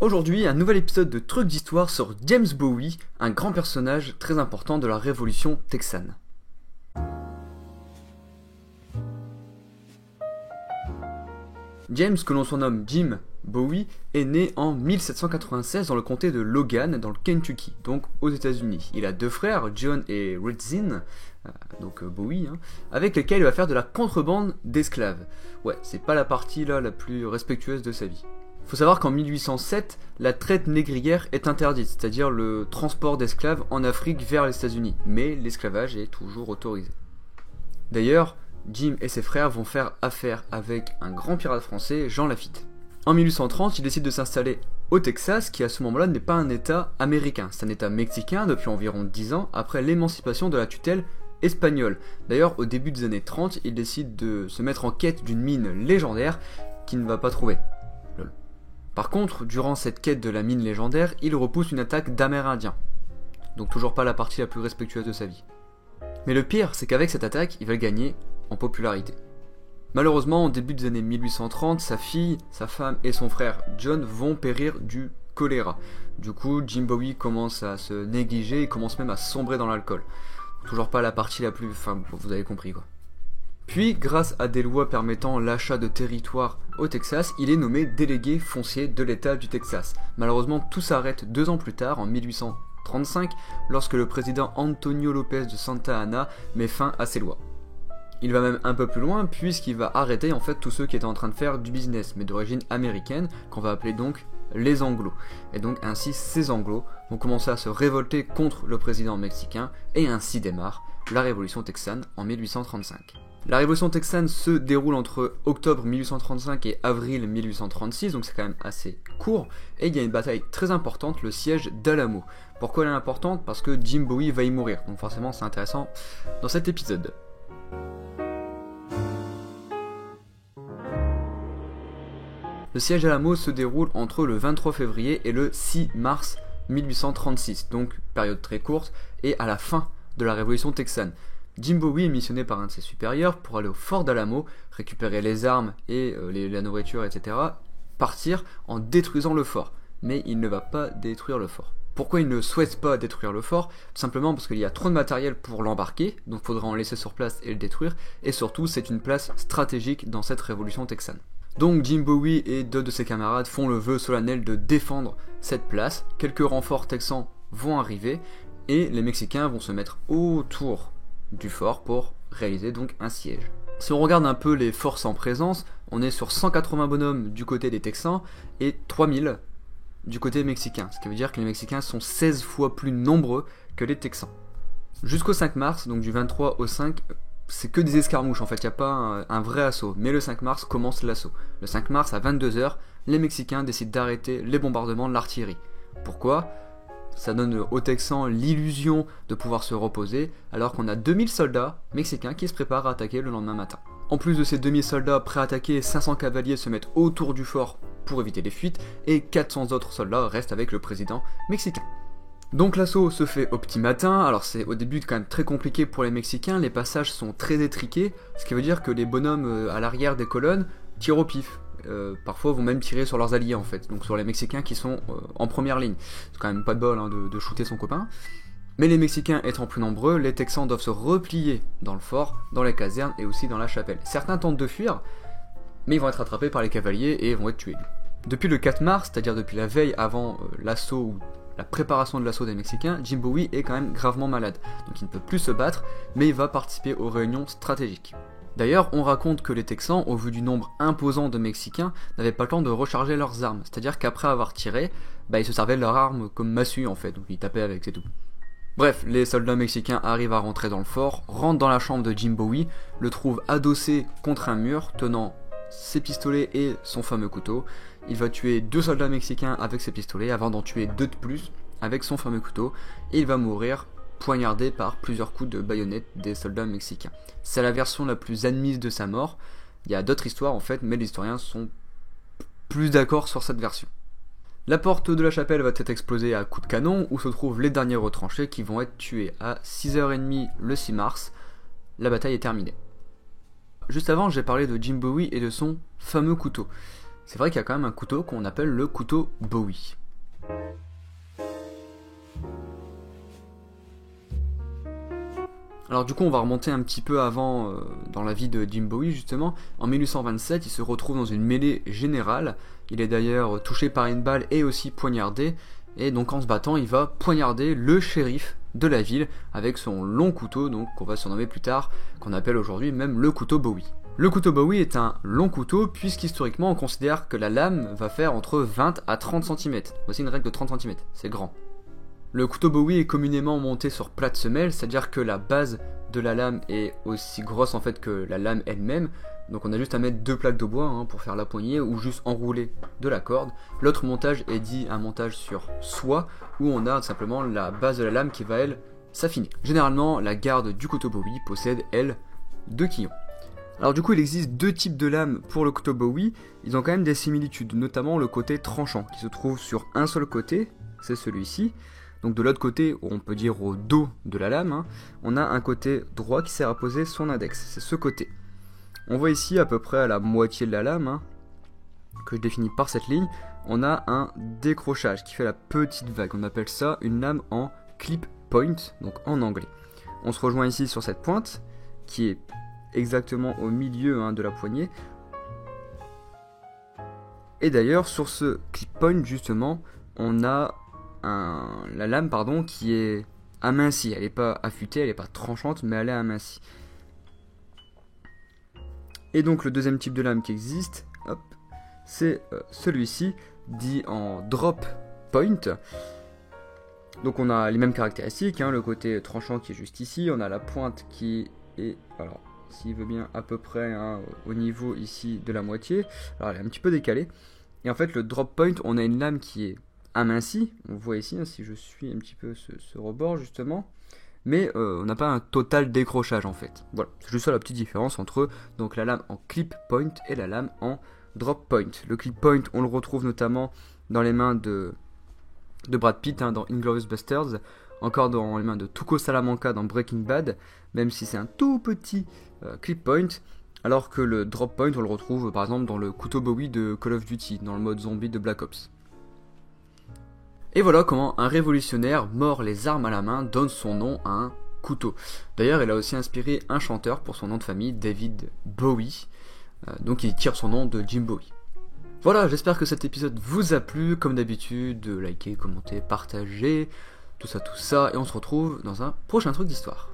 Aujourd'hui, un nouvel épisode de Trucs d'Histoire sur James Bowie, un grand personnage très important de la révolution texane. James, que l'on surnomme Jim Bowie, est né en 1796 dans le comté de Logan, dans le Kentucky, donc aux États-Unis. Il a deux frères, John et Ritzin, Bowie, avec lesquels il va faire de la contrebande d'esclaves. Ouais, c'est pas la partie là la plus respectueuse de sa vie. Faut savoir qu'en 1807, la traite négrière est interdite, c'est-à-dire le transport d'esclaves en Afrique vers les États-Unis, mais l'esclavage est toujours autorisé. D'ailleurs, Jim et ses frères vont faire affaire avec un grand pirate français, Jean Lafitte. En 1830, il décide de s'installer au Texas, qui à ce moment-là n'est pas un état américain, c'est un état mexicain depuis environ 10 ans après l'émancipation de la tutelle espagnole. D'ailleurs, au début des années 30, il décide de se mettre en quête d'une mine légendaire qu'il ne va pas trouver. Par contre, durant cette quête de la mine légendaire, il repousse une attaque d'Amérindiens. Donc toujours pas la partie la plus respectueuse de sa vie. Mais le pire, c'est qu'avec cette attaque, il va gagner en popularité. Malheureusement, au début des années 1830, sa fille, sa femme et son frère John vont périr du choléra. Du coup, Jim Bowie commence à se négliger et commence même à sombrer dans l'alcool. Toujours pas la partie la plus... Enfin, vous avez compris quoi. Puis, grâce à des lois permettant l'achat de territoires au Texas, il est nommé délégué foncier de l'État du Texas. Malheureusement, tout s'arrête 2 ans plus tard, en 1835, lorsque le président Antonio López de Santa Anna met fin à ces lois. Il va même un peu plus loin, puisqu'il va arrêter en fait tous ceux qui étaient en train de faire du business, mais d'origine américaine, qu'on va appeler donc les Anglos. Et donc ainsi, ces Anglos vont commencer à se révolter contre le président mexicain, et ainsi démarre la révolution texane en 1835. La révolution texane se déroule entre octobre 1835 et avril 1836, donc c'est quand même assez court, et il y a une bataille très importante, le siège d'Alamo. Pourquoi elle est importante? Parce que Jim Bowie va y mourir, donc forcément c'est intéressant dans cet épisode. Le siège d'Alamo se déroule entre le 23 février et le 6 mars 1836, donc période très courte, et à la fin de la révolution texane. Jim Bowie est missionné par un de ses supérieurs pour aller au fort d'Alamo, récupérer les armes et la nourriture, etc., partir en détruisant le fort. Mais il ne va pas détruire le fort. Pourquoi il ne souhaite pas détruire le fort? Tout simplement parce qu'il y a trop de matériel pour l'embarquer, donc il faudra en laisser sur place et le détruire, et surtout c'est une place stratégique dans cette révolution texane. Donc Jim Bowie et 2 de ses camarades font le vœu solennel de défendre cette place, quelques renforts texans vont arriver, et les Mexicains vont se mettre autour du fort pour réaliser donc un siège. Si on regarde un peu les forces en présence, on est sur 180 bonhommes du côté des Texans et 3000 du côté mexicain, ce qui veut dire que les Mexicains sont 16 fois plus nombreux que les Texans. Jusqu'au 5 mars, donc du 23 au 5, c'est que des escarmouches en fait, il n'y a pas un vrai assaut, mais le 5 mars commence l'assaut. Le 5 mars à 22h, les Mexicains décident d'arrêter les bombardements de l'artillerie. Pourquoi ? Ça donne aux Texans l'illusion de pouvoir se reposer, alors qu'on a 2000 soldats mexicains qui se préparent à attaquer le lendemain matin. En plus de ces 2000 soldats prêts à attaquer, 500 cavaliers se mettent autour du fort pour éviter les fuites, et 400 autres soldats restent avec le président mexicain. Donc l'assaut se fait au petit matin, alors c'est au début quand même très compliqué pour les Mexicains, les passages sont très étriqués, ce qui veut dire que les bonhommes à l'arrière des colonnes tirent au pif. Parfois vont même tirer sur leurs alliés en fait, donc sur les Mexicains qui sont en première ligne. C'est quand même pas de bol de shooter son copain. Mais les Mexicains étant plus nombreux, les Texans doivent se replier dans le fort, dans les casernes et aussi dans la chapelle. Certains tentent de fuir, mais ils vont être attrapés par les cavaliers et vont être tués. Depuis le 4 mars, c'est-à-dire depuis la veille avant l'assaut ou la préparation de l'assaut des Mexicains, Jim Bowie est quand même gravement malade, donc il ne peut plus se battre, mais il va participer aux réunions stratégiques. D'ailleurs, on raconte que les Texans, au vu du nombre imposant de Mexicains, n'avaient pas le temps de recharger leurs armes. C'est-à-dire qu'après avoir tiré, ils se servaient de leurs armes comme massue en fait, donc ils tapaient avec, c'est tout. Bref, les soldats mexicains arrivent à rentrer dans le fort, rentrent dans la chambre de Jim Bowie, le trouvent adossé contre un mur, tenant ses pistolets et son fameux couteau. Il va tuer 2 soldats mexicains avec ses pistolets, avant d'en tuer 2 de plus avec son fameux couteau, et il va mourir poignardé par plusieurs coups de baïonnette des soldats mexicains. C'est la version la plus admise de sa mort. Il y a d'autres histoires en fait, mais les historiens sont plus d'accord sur cette version. La porte de la chapelle va être explosée à coups de canon, où se trouvent les derniers retranchés qui vont être tués à 6h30 le 6 mars. La bataille est terminée. Juste avant, j'ai parlé de Jim Bowie et de son fameux couteau. c'est vrai qu'il y a quand même un couteau qu'on appelle le couteau Bowie. Alors du coup on va remonter un petit peu avant dans la vie de Jim Bowie justement. En 1827 il se retrouve dans une mêlée générale, il est d'ailleurs touché par une balle et aussi poignardé, et donc en se battant il va poignarder le shérif de la ville avec son long couteau, donc qu'on va surnommer plus tard, qu'on appelle aujourd'hui même le couteau Bowie. Le couteau Bowie est un long couteau puisqu'historiquement on considère que la lame va faire entre 20 à 30 cm. Voici une règle de 30 cm, c'est grand. Le couteau Bowie est communément monté sur plate semelle, c'est-à-dire que la base de la lame est aussi grosse en fait que la lame elle-même. Donc on a juste à mettre 2 plaques de bois pour faire la poignée ou juste enrouler de la corde. L'autre montage est dit un montage sur soie où on a simplement la base de la lame qui va elle s'affiner. Généralement la garde du couteau Bowie possède elle 2 quillons. Alors du coup il existe 2 types de lames pour le couteau Bowie, ils ont quand même des similitudes, notamment le côté tranchant qui se trouve sur un seul côté, c'est celui-ci. Donc de l'autre côté, on peut dire au dos de la lame, on a un côté droit qui sert à poser son index, c'est ce côté. On voit ici à peu près à la moitié de la lame, que je définis par cette ligne, on a un décrochage qui fait la petite vague, on appelle ça une lame en clip point, donc en anglais. On se rejoint ici sur cette pointe, qui est exactement au milieu de la poignée. Et d'ailleurs, sur ce clip point justement, on a la lame qui est amincie, elle n'est pas affûtée, elle n'est pas tranchante, mais elle est amincie. Et donc le deuxième type de lame qui existe, c'est celui-ci, dit en drop point. Donc on a les mêmes caractéristiques, le côté tranchant qui est juste ici, on a la pointe qui est, alors s'il veut bien à peu près au niveau ici de la moitié, alors elle est un petit peu décalée. Et en fait le drop point, on a une lame qui est aminci, on voit ici si je suis un petit peu ce rebord justement, mais on n'a pas un total décrochage en fait. Voilà, c'est juste ça la petite différence entre donc la lame en clip point et la lame en drop point. Le clip point on le retrouve notamment dans les mains de Brad Pitt dans Inglourious Basterds, encore dans les mains de Tuco Salamanca dans Breaking Bad, même si c'est un tout petit clip point, alors que le drop point on le retrouve par exemple dans le couteau Bowie de Call of Duty, dans le mode zombie de Black Ops. Et voilà comment un révolutionnaire mort les armes à la main donne son nom à un couteau. D'ailleurs, il a aussi inspiré un chanteur pour son nom de famille, David Bowie, donc il tire son nom de Jim Bowie. Voilà, j'espère que cet épisode vous a plu, comme d'habitude, likez, commentez, partagez, tout ça, et on se retrouve dans un prochain truc d'histoire.